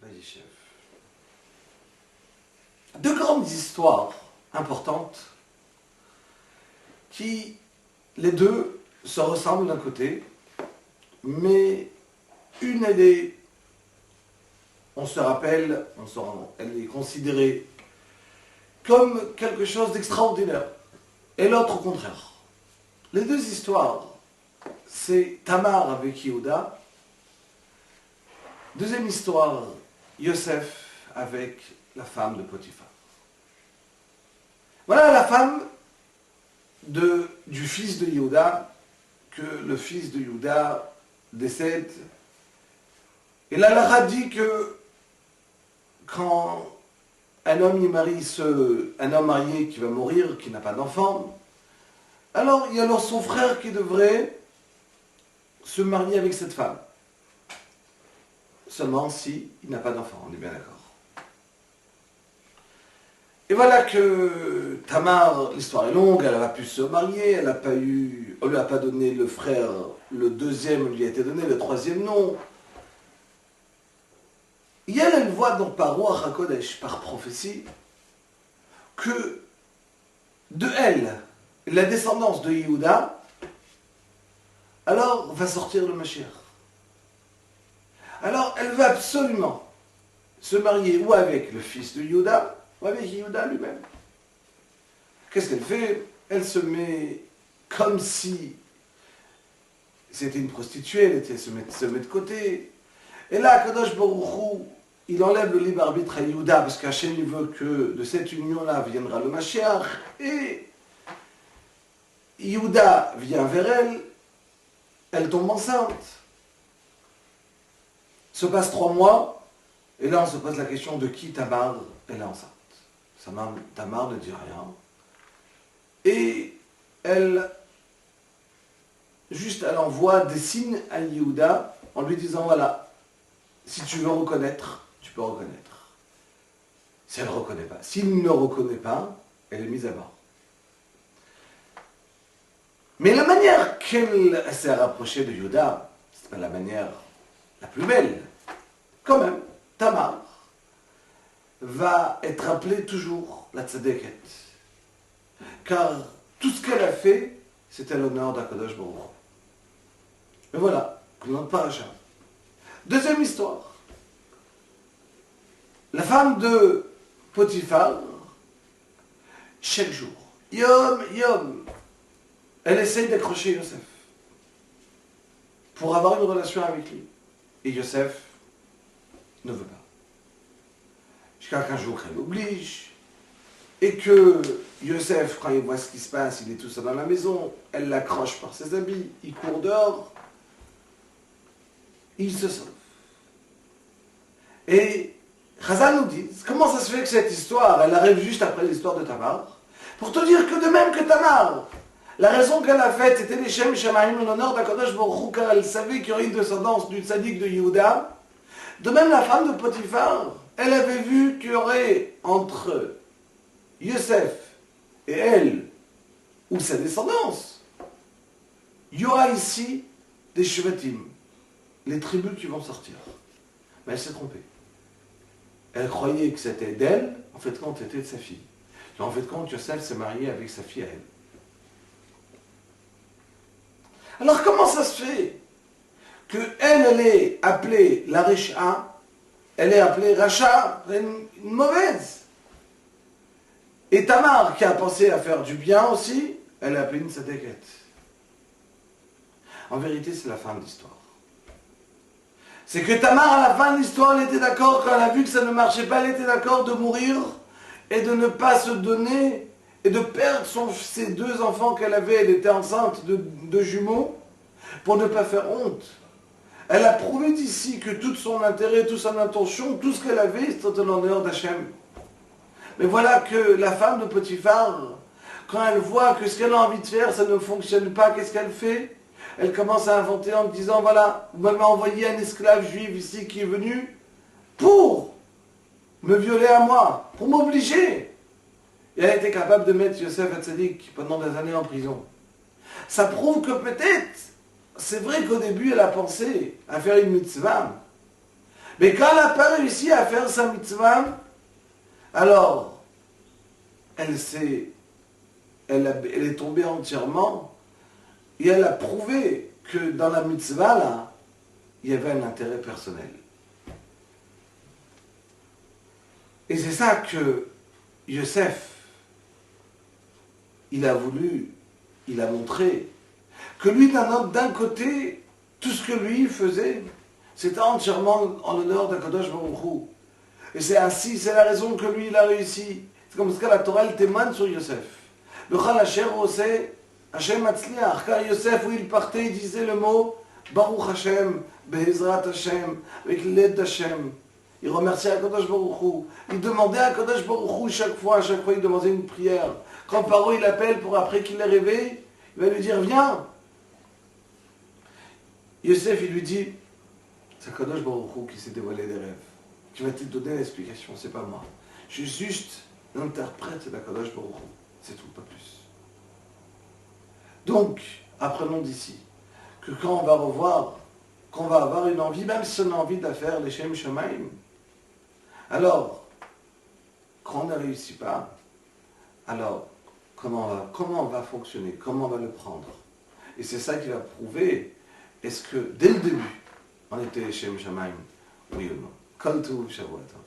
Vayishev. Deux grandes histoires importantes qui, les deux, se ressemblent d'un côté, mais une, elle est, on se rappelle, elle est considérée comme quelque chose d'extraordinaire, et l'autre au contraire. Les deux histoires, c'est Tamar avec Yehuda. Deuxième histoire, Yosef avec la femme de Potiphar. Voilà la femme du fils de Yehuda, que le fils de Yehuda décède. Et la Lara dit que quand un homme y marie un homme marié qui va mourir, qui n'a pas d'enfant, alors il y a alors son frère qui devrait se marier avec cette femme. Seulement si il n'a pas d'enfant, on est bien d'accord. Et voilà que Tamar, l'histoire est longue, elle n'a pas pu se marier, on ne lui a pas donné le frère, le deuxième lui a été donné, le troisième non. Et elle voit donc par Ruach HaKodesh, par prophétie, que de elle, la descendance de Yehuda, alors va sortir le Mashiach. Alors elle veut absolument se marier ou avec le fils de Yehuda, ou avec Yehuda lui-même. Qu'est-ce qu'elle fait? Elle se met comme si c'était une prostituée, elle se met de côté. Et là, Kadosh Baruch Hu, il enlève le libre arbitre à Yehuda, parce qu'Hachem il veut que de cette union-là viendra le Mashiach, et Yehuda vient vers elle, elle tombe enceinte. Se passe 3 mois, et là on se pose la question de qui Tamar elle est enceinte. Tamar ne dit rien. Et elle envoie des signes à Yehuda en lui disant voilà, si tu veux reconnaître, tu peux reconnaître. Si elle ne reconnaît pas. S'il ne reconnaît pas, elle est mise à mort. Mais la manière qu'elle s'est rapprochée de Yehuda, c'est pas la manière la plus belle. Quand même, Tamar va être appelée toujours la tzadeket. Car tout ce qu'elle a fait, c'était l'honneur d'Akadosh Baruch Hu. Et voilà, comme dans le paracha. Deuxième histoire. La femme de Potiphar, chaque jour, Yom, elle essaye d'accrocher Yosef pour avoir une relation avec lui. Et Yosef ne veut pas. Jusqu'à qu'un jour elle l'oblige, et que Yosef, quand il voit ce qui se passe, il est tout seul dans la maison, elle l'accroche par ses habits, il court dehors, il se sauve. Et Chazal nous dit, comment ça se fait que cette histoire, elle arrive juste après l'histoire de Tamar, pour te dire que de même que Tamar, la raison qu'elle a faite, c'était les Shem Shamaim, l'honneur d'Akadosh Baruch Hu, car elle savait qu'il y aurait une descendance du tzaddik de Yehuda. De même, la femme de Potiphar, elle avait vu qu'il y aurait entre Yosef et elle, ou sa descendance, il y aura ici des Shvatim, les tribus qui vont sortir. Mais elle s'est trompée. Elle croyait que c'était d'elle, en fait, compte, c'était de sa fille. Et en fait, compte, Yosef s'est marié avec sa fille à elle. Alors, comment ça se fait que elle est appelée la Risha, elle est appelée Racha, une mauvaise. Et Tamar, qui a pensé à faire du bien aussi, elle est appelée une tzadeket. En vérité, c'est la fin de l'histoire. C'est que Tamar, à la fin de l'histoire, elle était d'accord, quand elle a vu que ça ne marchait pas, elle était d'accord de mourir et de ne pas se donner et de perdre ses 2 enfants qu'elle avait. Elle était enceinte de jumeaux pour ne pas faire honte. Elle a prouvé d'ici que tout son intérêt, toute son intention, tout ce qu'elle avait, c'était l'honneur d'Hachem. Mais voilà que la femme de Potiphar, quand elle voit que ce qu'elle a envie de faire, ça ne fonctionne pas, qu'est-ce qu'elle fait? Elle commence à inventer en disant, voilà, vous m'avez envoyé un esclave juif ici qui est venu pour me violer à moi, pour m'obliger. Et elle était capable de mettre Yosef Hatzadik pendant des années en prison. Ça prouve que peut-être, c'est vrai qu'au début elle a pensé à faire une mitzvah, Mais quand elle n'a pas réussi à faire sa mitzvah, alors elle est tombée entièrement et elle a prouvé que dans la mitzvah, là, il y avait un intérêt personnel. Et c'est ça que Yosef, il a montré que lui, d'un côté, tout ce que lui faisait, c'était entièrement en l'honneur d'Akadosh Baruch Hu. Et c'est ainsi, c'est la raison que lui, il a réussi. C'est comme ça que la Torah, elle témoigne sur Yosef. Bechal Asher Oseh, Hashem Matzliach. Car Yosef, où il partait, il disait le mot Baruch Hashem, Be'ezrat Hashem, avec l'aide d'Hashem. Il remerciait Akadosh Baruch Hu. Il demandait à Akadosh Baruch Hu chaque fois, il demandait une prière. Quand Paro il appelle pour après qu'il ait rêvé, il va lui dire viens. Yosef, il lui dit c'est Akadosh Baruch Hu qui s'est dévoilé des rêves. Qui va te donner l'explication, c'est pas moi. Je suis juste l'interprète d'Akadosh Baruch Hu. C'est tout, pas plus. Donc, apprenons d'ici que quand on va revoir, qu'on va avoir une envie, même si on a envie de faire les Shem Shemaim, alors, quand on ne réussit pas, alors, comment on va fonctionner, comment on va le prendre. Et c'est ça qui va prouver, est-ce que dès le début, on était Shem Shemaim, oui ou non. Kol Tov, Shavuot Tov.